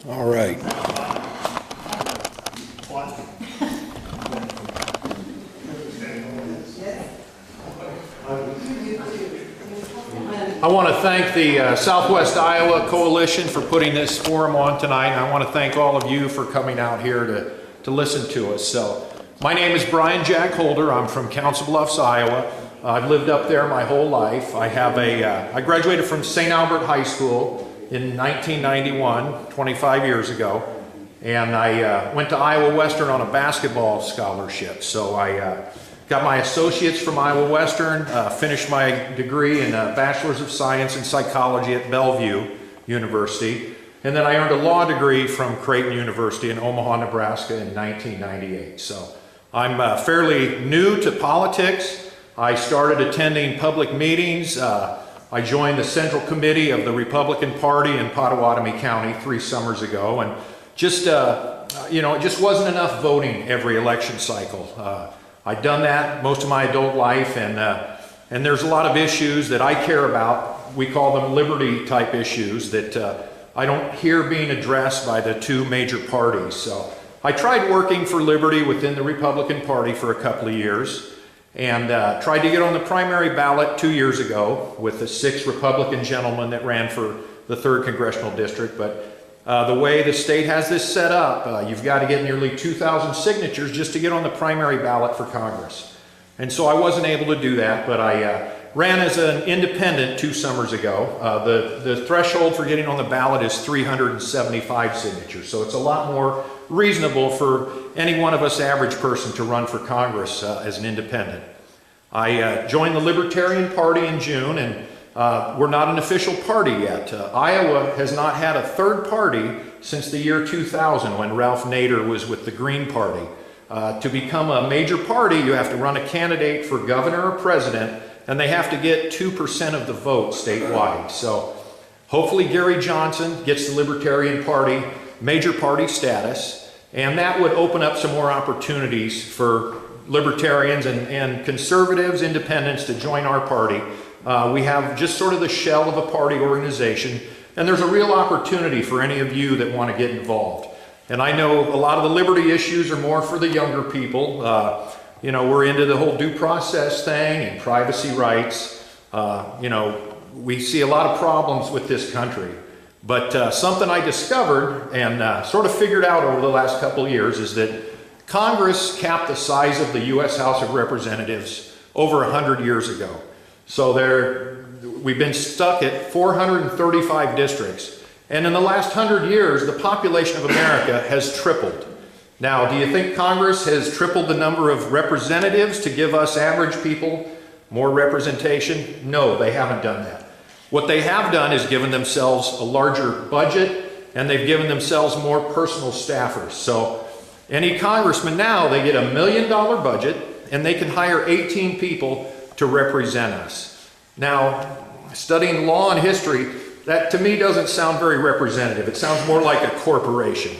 All right. I want to thank the Southwest Iowa Coalition for putting this forum on tonight, and I want to thank all of you for coming out here to listen to us. So, my name is Bryan Jack Holder. I'm from Council Bluffs, Iowa. I've lived up there my whole life. I graduated from St. Albert High School in 1991, 25 years ago, and I went to Iowa Western on a basketball scholarship. So I got my associates from Iowa Western, finished my degree in Bachelor's of Science in Psychology at Bellevue University, and then I earned a law degree from Creighton University in Omaha, Nebraska in 1998. So I'm fairly new to politics. I started attending public meetings. I joined the Central Committee of the Republican Party in Pottawatomie County 3 summers ago, and just, it just wasn't enough voting every election cycle. I'd done that most of my adult life, and there's a lot of issues that I care about. We call them liberty type issues that I don't hear being addressed by the 2 major parties. So I tried working for liberty within the Republican Party for a couple of years, and tried to get on the primary ballot 2 years ago with the 6 Republican gentlemen that ran for the 3rd Congressional District. But the way the state has this set up, you've got to get nearly 2,000 signatures just to get on the primary ballot for Congress. And so I wasn't able to do that, but I ran as an independent 2 summers ago. The threshold for getting on the ballot is 375 signatures, so it's a lot more reasonable for any one of us average person to run for Congress as an independent. I joined the Libertarian Party in June, and we're not an official party yet. Iowa has not had a 3rd party since the year 2000 when Ralph Nader was with the Green Party. To become a major party, you have to run a candidate for governor or president, and they have to get 2% of the vote statewide. So hopefully Gary Johnson gets the Libertarian Party major party status, and that would open up some more opportunities for libertarians and conservatives, independents to join our party. We have just sort of the shell of a party organization, and there's a real opportunity for any of you that want to get involved. And I know a lot of the liberty issues are more for the younger people. We're into the whole due process thing and privacy rights. We see a lot of problems with this country. But something I discovered and sort of figured out over the last couple of years is that Congress capped the size of the U.S. House of Representatives over 100 years ago. So we've been stuck at 435 districts. And in the last 100 years, the population of America has tripled. Now, do you think Congress has tripled the number of representatives to give us average people more representation? No, they haven't done that. What they have done is given themselves a larger budget, and they've given themselves more personal staffers. So any congressman now, they get $1 million budget, and they can hire 18 people to represent us. Now, studying law and history, that to me doesn't sound very representative. It sounds more like a corporation.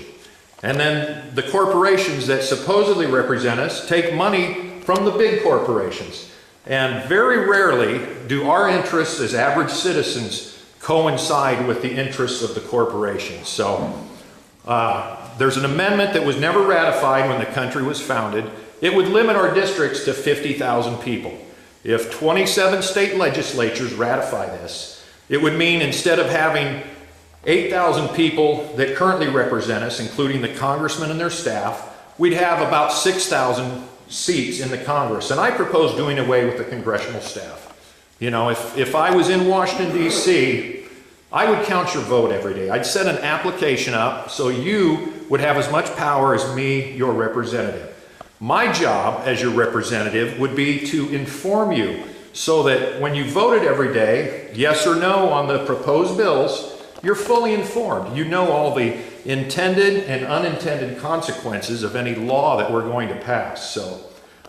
And then the corporations that supposedly represent us take money from the big corporations. And very rarely do our interests as average citizens coincide with the interests of the corporations. So there's an amendment that was never ratified when the country was founded. It would limit our districts to 50,000 people. If 27 state legislatures ratify this, it would mean instead of having 8,000 people that currently represent us, including the congressmen and their staff, we'd have about 6,000 seats in the Congress. And I propose doing away with the congressional staff. If I was in Washington, D.C., I would count your vote every day. I'd set an application up so you would have as much power as me, your representative. My job as your representative would be to inform you so that when you voted every day, yes or no on the proposed bills, you're fully informed. You know all the intended and unintended consequences of any law that we're going to pass. So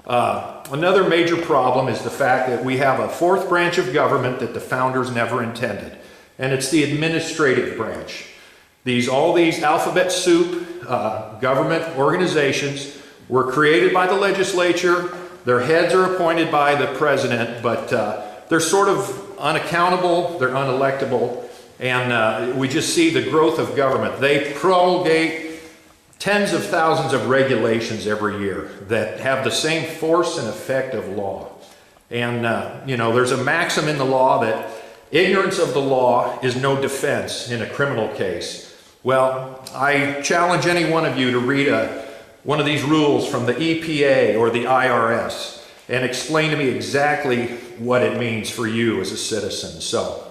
another major problem is the fact that we have a 4th branch of government that the founders never intended, and it's the administrative branch. All these alphabet soup government organizations were created by the legislature. Their heads are appointed by the president, but they're sort of unaccountable, they're unelectable, And we just see the growth of government. They promulgate tens of thousands of regulations every year that have the same force and effect of law. And, there's a maxim in the law that ignorance of the law is no defense in a criminal case. Well, I challenge any one of you to read one of these rules from the EPA or the IRS and explain to me exactly what it means for you as a citizen. So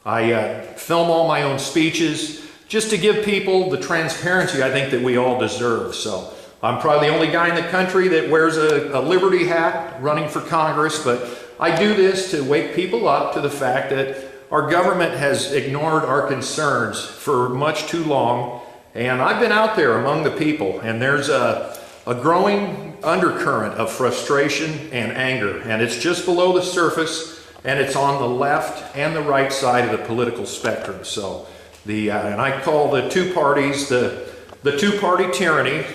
I film all my own speeches just to give people the transparency I think that we all deserve. So I'm probably the only guy in the country that wears a Liberty hat running for Congress, but I do this to wake people up to the fact that our government has ignored our concerns for much too long. And I've been out there among the people, and there's a growing undercurrent of frustration and anger, and it's just below the surface, and it's on the left and the right side of the political spectrum. So and I call the two parties the two-party tyranny.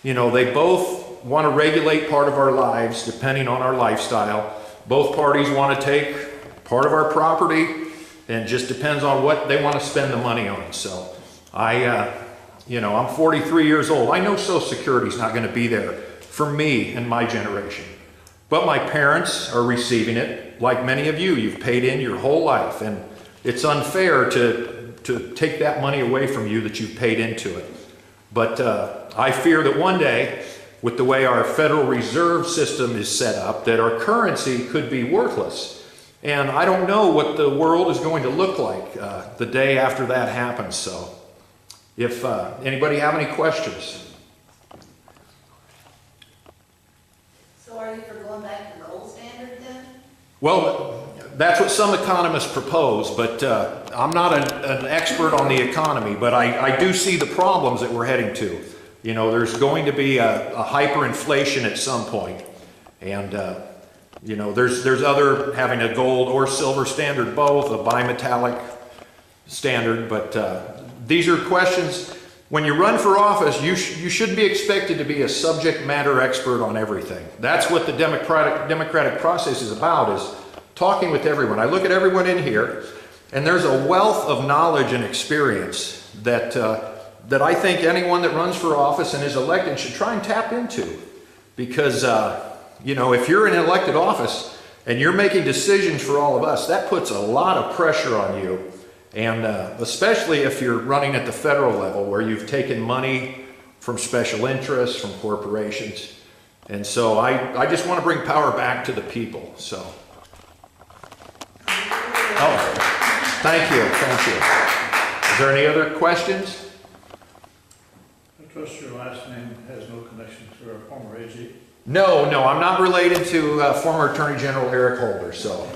They both want to regulate part of our lives depending on our lifestyle. Both parties want to take part of our property, and it just depends on what they want to spend the money on. So I'm 43 years old. I know Social Security is not going to be there for me and my generation. But my parents are receiving it. Like many of you, you've paid in your whole life. And it's unfair to take that money away from you that you've paid into it. But I fear that one day, with the way our Federal Reserve System is set up, that our currency could be worthless. And I don't know what the world is going to look like the day after that happens. So if anybody have any questions? So are you for going back to the old standard then? Well, that's what some economists propose, but I'm not an expert on the economy, but I do see the problems that we're heading to. There's going to be a hyperinflation at some point. And, there's other, having a gold or silver standard both, a bimetallic standard, but these are questions. When you run for office, you should be expected to be a subject matter expert on everything. That's what the democratic process is about, is talking with everyone. I look at everyone in here, and there's a wealth of knowledge and experience that I think anyone that runs for office and is elected should try and tap into. Because, if you're in an elected office and you're making decisions for all of us, that puts a lot of pressure on you. And especially if you're running at the federal level where you've taken money from special interests, from corporations. And so I just want to bring power back to the people. So. Oh, thank you. Is there any other questions? I trust your last name has no connection to our former AG. No, I'm not related to former Attorney General Eric Holder. So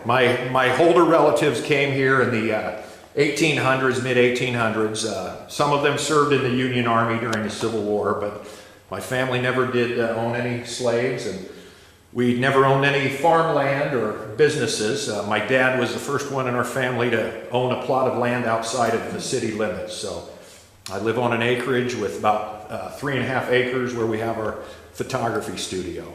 my Holder relatives came here in the 1800s, mid-1800s. Some of them served in the Union Army during the Civil War, but my family never did own any slaves, and we never owned any farmland or businesses. My dad was the first one in our family to own a plot of land outside of the city limits. So I live on an acreage with about 3.5 acres where we have our photography studio.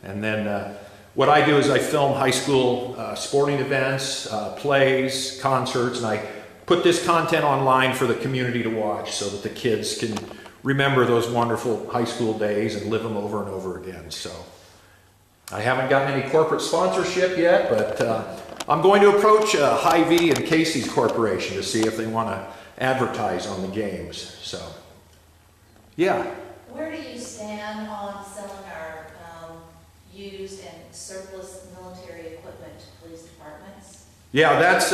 And then what I do is I film high school sporting events, plays, concerts, and I put this content online for the community to watch so that the kids can remember those wonderful high school days and live them over and over again. So I haven't gotten any corporate sponsorship yet, but I'm going to approach Hy-Vee and Casey's Corporation to see if they want to advertise on the games. So, yeah. Where do you stand on selling our used and surplus military equipment to police departments? Yeah, that's,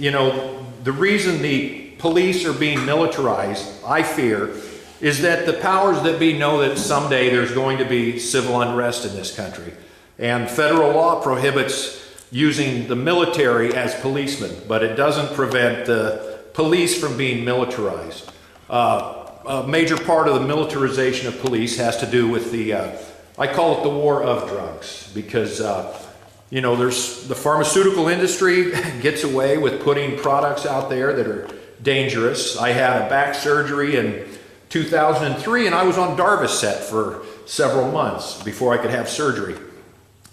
the reason the police are being militarized, I fear, is that the powers that be know that someday there's going to be civil unrest in this country. And federal law prohibits using the military as policemen, but it doesn't prevent the police from being militarized. A major part of the militarization of police has to do with I call it the war of drugs, because there's the pharmaceutical industry gets away with putting products out there that are dangerous. I had a back surgery in 2003, and I was on Darvocet for several months before I could have surgery.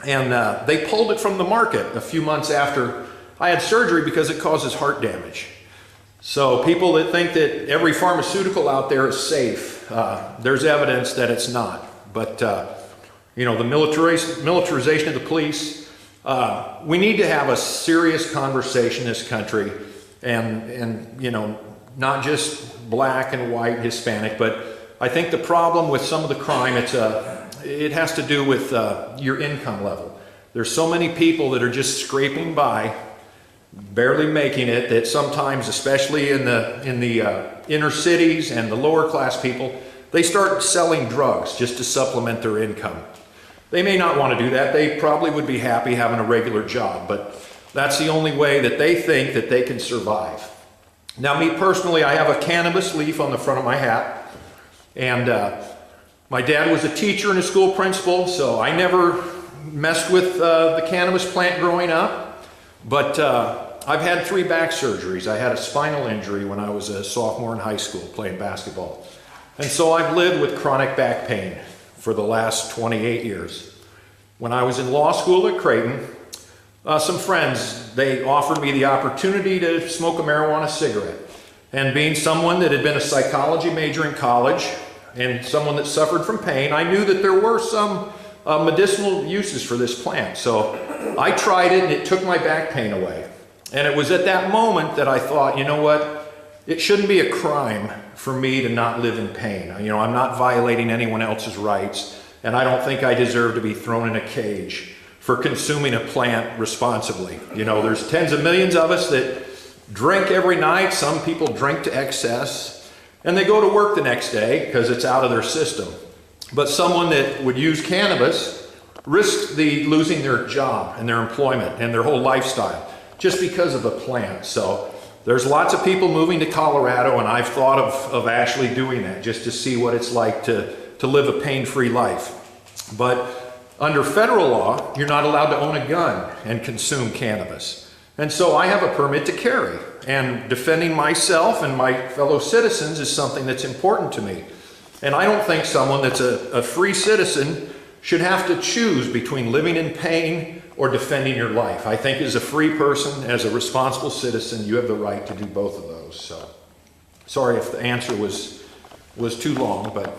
And they pulled it from the market a few months after I had surgery because it causes heart damage. So people that think that every pharmaceutical out there is safe, there's evidence that it's not. But, you know, the militarization of the police, we need to have a serious conversation in this country, and you know, not just black and white, Hispanic, but I think the problem with some of the crime, it has to do with your income level. There's so many people that are just scraping by, barely making it, that sometimes, especially in the inner cities and the lower class people, they start selling drugs just to supplement their income. They may not want to do that. They probably would be happy having a regular job, but that's the only way that they think that they can survive. Now, me personally, I have a cannabis leaf on the front of my hat, and my dad was a teacher and a school principal, so I never messed with the cannabis plant growing up, but I've had 3 back surgeries. I had a spinal injury when I was a sophomore in high school playing basketball. And so I've lived with chronic back pain for the last 28 years. When I was in law school at Creighton, some friends, they offered me the opportunity to smoke a marijuana cigarette. And being someone that had been a psychology major in college and someone that suffered from pain, I knew that there were some medicinal uses for this plant. So I tried it and it took my back pain away. And it was at that moment that I thought, you know what, it shouldn't be a crime for me to not live in pain. You know, I'm not violating anyone else's rights, and I don't think I deserve to be thrown in a cage for consuming a plant responsibly. You know, there's tens of millions of us that drink every night. Some people drink to excess, and they go to work the next day because it's out of their system. But someone that would use cannabis risks losing their job and their employment and their whole lifestyle just because of a plant. So there's lots of people moving to Colorado, and I've thought of actually doing that just to see what it's like to live a pain-free life. But under federal law, you're not allowed to own a gun and consume cannabis. And so I have a permit to carry, and defending myself and my fellow citizens is something that's important to me. And I don't think someone that's a free citizen should have to choose between living in pain or defending your life. I think as a free person, as a responsible citizen, you have the right to do both of those. So, sorry if the answer was too long, but,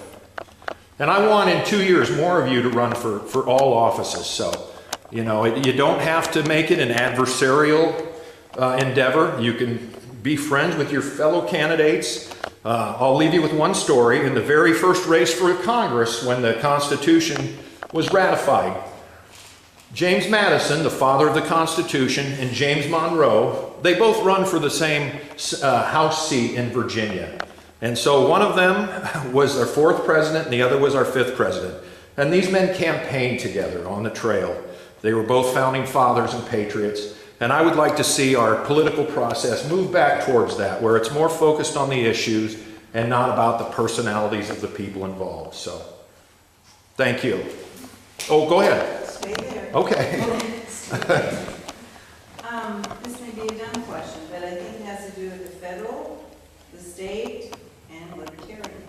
and I want in 2 years more of you to run for all offices. So, you know, you don't have to make it an adversarial endeavor. You can be friends with your fellow candidates. I'll leave you with one story. In the very first race for Congress, when the Constitution was ratified, James Madison, the father of the Constitution, and James Monroe, they both run for the same House seat in Virginia. And so one of them was our 4th president and the other was our 5th president. And these men campaigned together on the trail. They were both founding fathers and patriots. And I would like to see our political process move back towards that, where it's more focused on the issues and not about the personalities of the people involved. So, thank you. Oh, go ahead. Stay there. Okay. This may be a dumb question, but I think it has to do with the federal, the state, and Libertarian.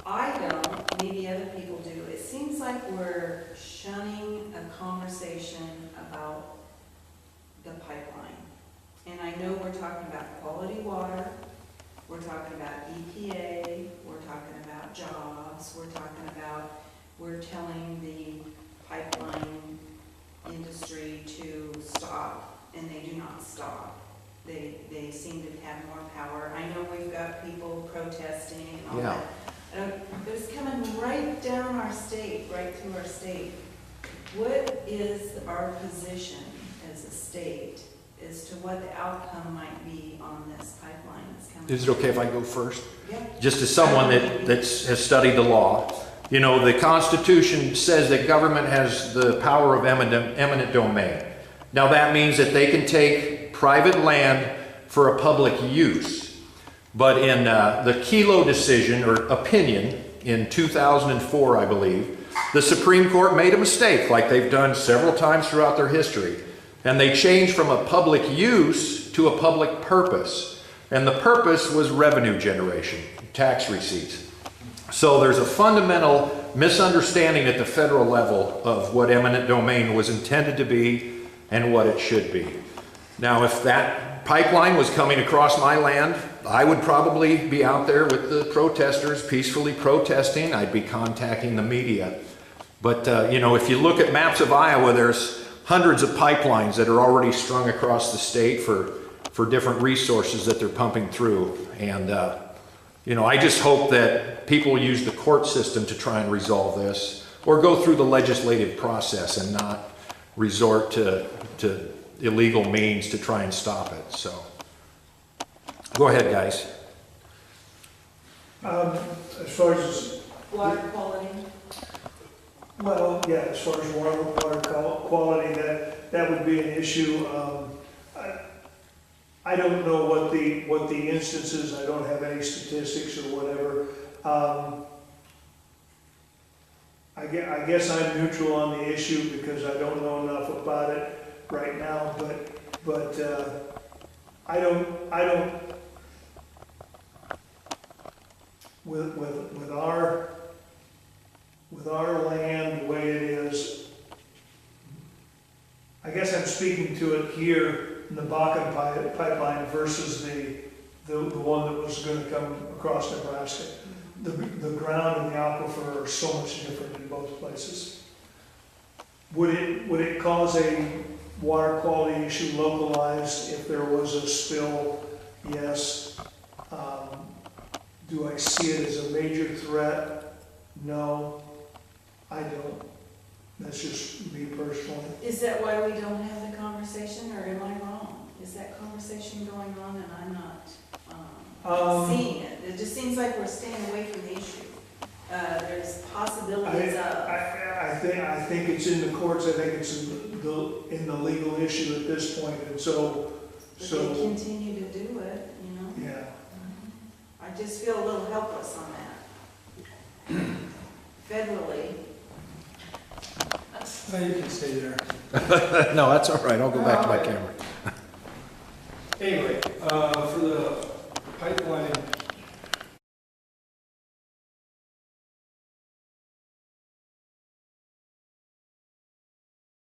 I don't, maybe other people do. It seems like we're shunning a conversation about the pipeline. And I know we're talking about quality water, we're talking about EPA, we're talking about jobs, we're telling the pipeline industry to stop, and they do not stop. They seem to have more power. I know we've got people protesting and all Yeah. that. But it's coming right down our state, right through our state. What is our position as a state as to what the outcome might be on this pipeline that's coming? Is it okay if I go first? Yeah. Just as someone that has studied the law, you know, the Constitution says that government has the power of eminent domain. Now that means that they can take private land for a public use. But in the Kelo decision or opinion in 2004, I believe, the Supreme Court made a mistake, like they've done several times throughout their history. And they changed from a public use to a public purpose. And the purpose was revenue generation, tax receipts. So there's a fundamental misunderstanding at the federal level of what eminent domain was intended to be and what it should be. Now, if that pipeline was coming across my land, I would probably be out there with the protesters peacefully protesting. I'd be contacting the media. But, you know, if you look at maps of Iowa, there's hundreds of pipelines that are already strung across the state for different resources that they're pumping through. And, you know, I just hope that people use the court system to try and resolve this, or go through the legislative process and not resort to illegal means to try and stop it. So, go ahead, guys. As far as, Water quality? well, yeah, as far as water quality, that would be an issue. I don't know what the instances, I don't have any statistics or whatever. I guess I'm neutral on the issue because I don't know enough about it right now, but I don't, with our land the way it is, I guess I'm speaking to it here in the Bakken pipeline versus the one that was gonna come across Nebraska. The ground and the aquifer are so much different in both places. Would it cause a water quality issue localized if there was a spill? Yes. Do I see it as a major threat? No, I don't. That's just me personally. Is that why we don't have the conversation, or am I wrong? Is that conversation going on and I'm not seeing it? It just seems like we're staying away from the issue. There's possibilities of. I think it's in the courts. I think it's in the legal issue at this point, and so. But they continue to do it, you know? Yeah. I just feel a little helpless on that. Federally. You can stay there. No, that's all right. I'll go back to my camera. Anyway, for the pipeline